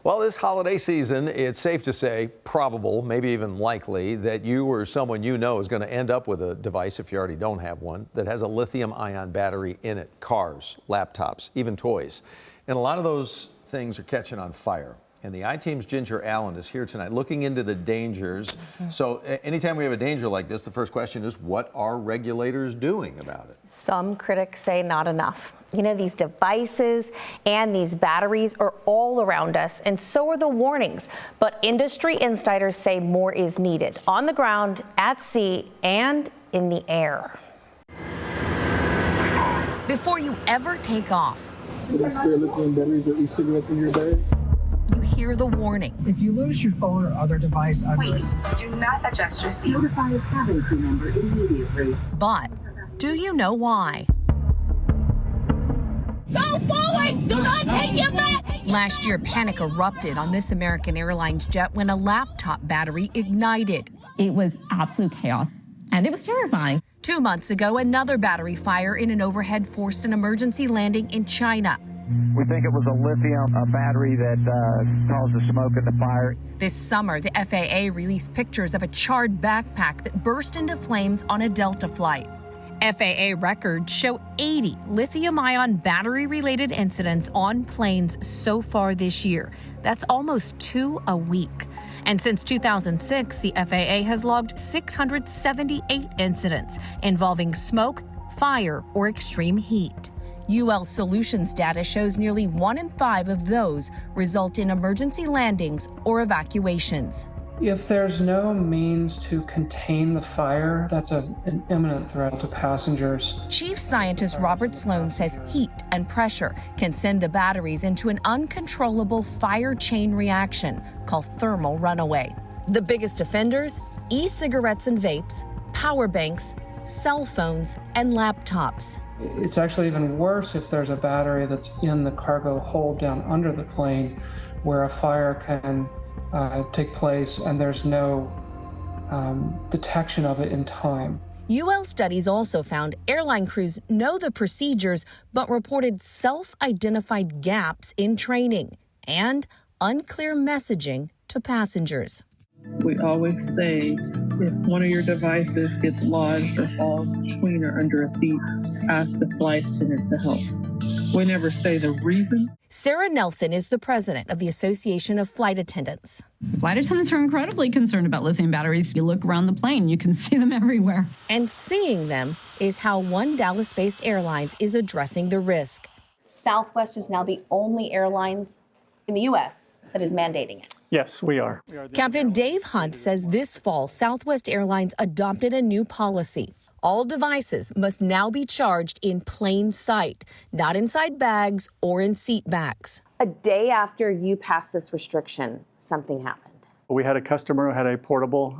Well, this holiday season, it's safe to say, probable, maybe even likely, that you or someone you know is going to end up with a device, if you already don't have one, that has a lithium-ion battery in it. Cars, laptops, even toys. And a lot of those things are catching on fire. And the I-Team's Ginger Allen is here tonight looking into the dangers. So anytime we have a danger like this, the first question is, what are regulators doing about it? Some critics say not enough. You know, these devices and these batteries are all around us, and so are the warnings. But industry insiders say more is needed on the ground, at sea, and in the air. Before you ever take off, There's spare lithium batteries or e-cigarettes in your bag. you hear the warnings. If you lose your phone or other device under Please do not adjust your seat. Notify a cabin crew member immediately. But do you know why? Go forward! Do not take your back! Last year, panic erupted on this American Airlines jet when a laptop battery ignited. It was absolute chaos, and it was terrifying. 2 months ago, another battery fire in an overhead forced an emergency landing in China. We think it was a lithium battery that caused the smoke and the fire. This summer, the FAA released pictures of a charred backpack that burst into flames on a Delta flight. FAA records show 80 lithium-ion battery-related incidents on planes so far this year. That's almost 2 a week. And since 2006, the FAA has logged 678 incidents involving smoke, fire, or extreme heat. UL Solutions data shows nearly 1 in 5 of those result in emergency landings or evacuations. If there's no means to contain the fire, that's an imminent threat to passengers. Chief Scientist Robert Sloan says heat and pressure can send the batteries into an uncontrollable fire chain reaction called thermal runaway. The biggest offenders? E-cigarettes and vapes, power banks, cell phones, and laptops. It's actually even worse if there's a battery that's in the cargo hold down under the plane where a fire can take place and there's no detection of it in time. UL studies also found airline crews know the procedures but reported self-identified gaps in training and unclear messaging to passengers. We always say if one of your devices gets lodged or falls between or under a seat, ask the flight attendant to help. We never say the reason. Sarah Nelson is the president of the Association of Flight Attendants. Flight attendants are incredibly concerned about lithium batteries. You look around the plane, you can see them everywhere. And seeing them is how one Dallas-based airlines is addressing the risk. Southwest is now the only airlines in the U.S. that is mandating it. Yes, we are. Captain Dave Hunt says this fall, Southwest Airlines adopted a new policy. All devices must now be charged in plain sight, not inside bags or in seat backs. A day after you passed this restriction, something happened. We had a customer who had a portable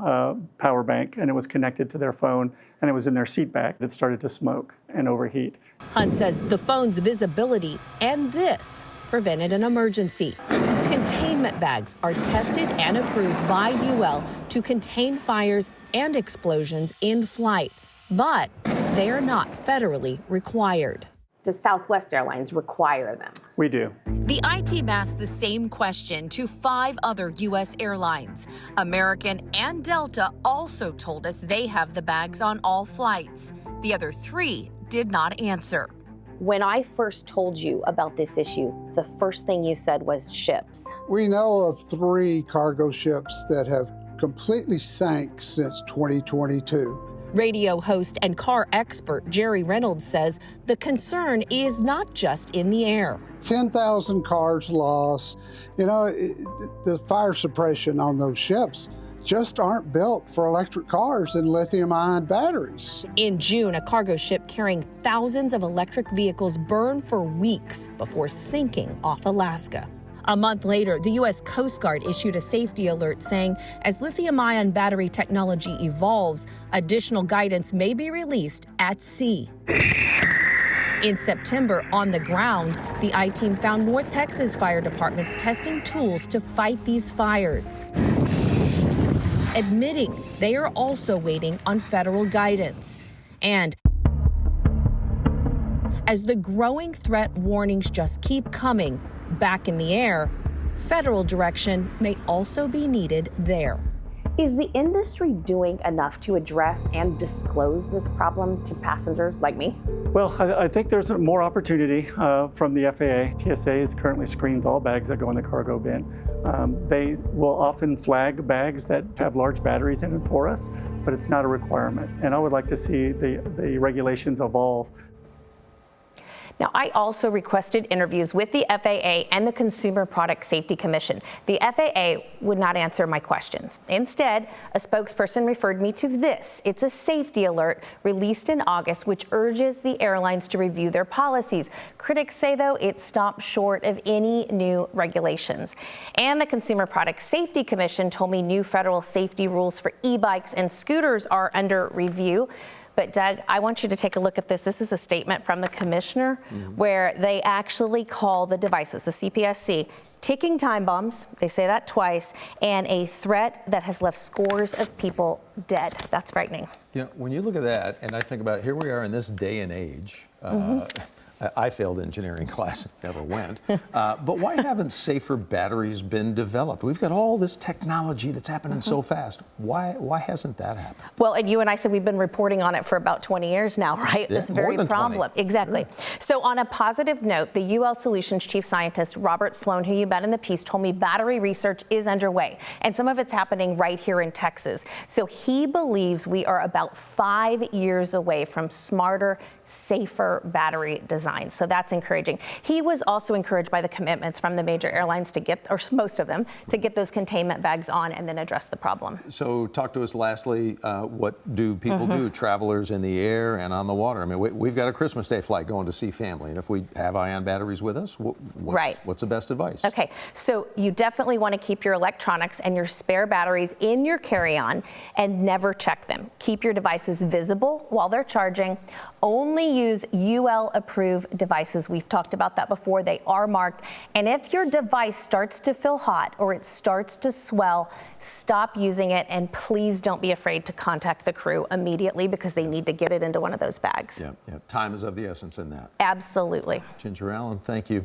power bank, and it was connected to their phone, and it was in their seat back. It started to smoke and overheat. Hunt says the phone's visibility and this prevented an emergency. Containment bags are tested and approved by UL to contain fires and explosions in flight, but they are not federally required. Does Southwest Airlines require them? We do. The I-Team asked the same question to 5 other U.S. airlines. American and Delta also told us they have the bags on all flights. The other 3 did not answer. When I first told you about this issue, the first thing you said was ships. We know of 3 cargo ships that have completely sank since 2022. Radio host and car expert Jerry Reynolds says the concern is not just in the air. 10,000 cars lost. You know, the fire suppression on those ships just aren't built for electric cars and lithium-ion batteries. In June, a cargo ship carrying thousands of electric vehicles burned for weeks before sinking off Alaska. A month later, the U.S. Coast Guard issued a safety alert saying as lithium-ion battery technology evolves, additional guidance may be released at sea. In September, on the ground, the I-Team found North Texas fire departments testing tools to fight these fires, admitting they are also waiting on federal guidance. And as the growing threat warnings just keep coming, back in the air, Federal direction may also be needed there. Is the industry doing enough to address and disclose this problem to passengers like me? Well, I think there's more opportunity from the FAA. TSA currently screens all bags that go in the cargo bin. They will often flag bags that have large batteries in them for us, but it's not a requirement. And I would like to see the regulations evolve. Now, I also requested interviews with the FAA and the Consumer Product Safety Commission. The FAA would not answer my questions. Instead, a spokesperson referred me to this. It's a safety alert released in August, which urges the airlines to review their policies. Critics say, though, it stopped short of any new regulations. And the Consumer Product Safety Commission told me new federal safety rules for e-bikes and scooters are under review. But Doug, I want you to take a look at this. This is a statement from the commissioner where they actually call the devices, the CPSC, ticking time bombs. They say that twice, and a threat that has left scores of people dead. That's frightening. You know, when you look at that, and I think about here we are in this day and age. I failed engineering class, never went. But why haven't safer batteries been developed? We've got all this technology that's happening so fast. Why hasn't that happened? Well, and you and I said we've been reporting on it for about 20 years now, right? Yeah, This very more than problem. 20. Exactly. Yeah. So on a positive note, the UL Solutions chief scientist, Robert Sloan, who you met in the piece, told me battery research is underway. And some of it's happening right here in Texas. So he believes we are about 5 years away from smarter, safer battery designs. So that's encouraging. He was also encouraged by the commitments from the major airlines to get, or most of them, to get those containment bags on and then address the problem. So talk to us lastly, what do people do, travelers in the air and on the water? I mean, we've got a Christmas Day flight going to see family, and if we have ion batteries with us, what's the best advice? Okay, so you definitely want to keep your electronics and your spare batteries in your carry-on and never check them. Keep your devices visible while they're charging. Only use UL-approved devices. We've talked about that before. They are marked. And if your device starts to feel hot or it starts to swell, stop using it, and please don't be afraid to contact the crew immediately because they need to get it into one of those bags. Yeah. Time is of the essence in that. Absolutely. Ginger Allen, thank you.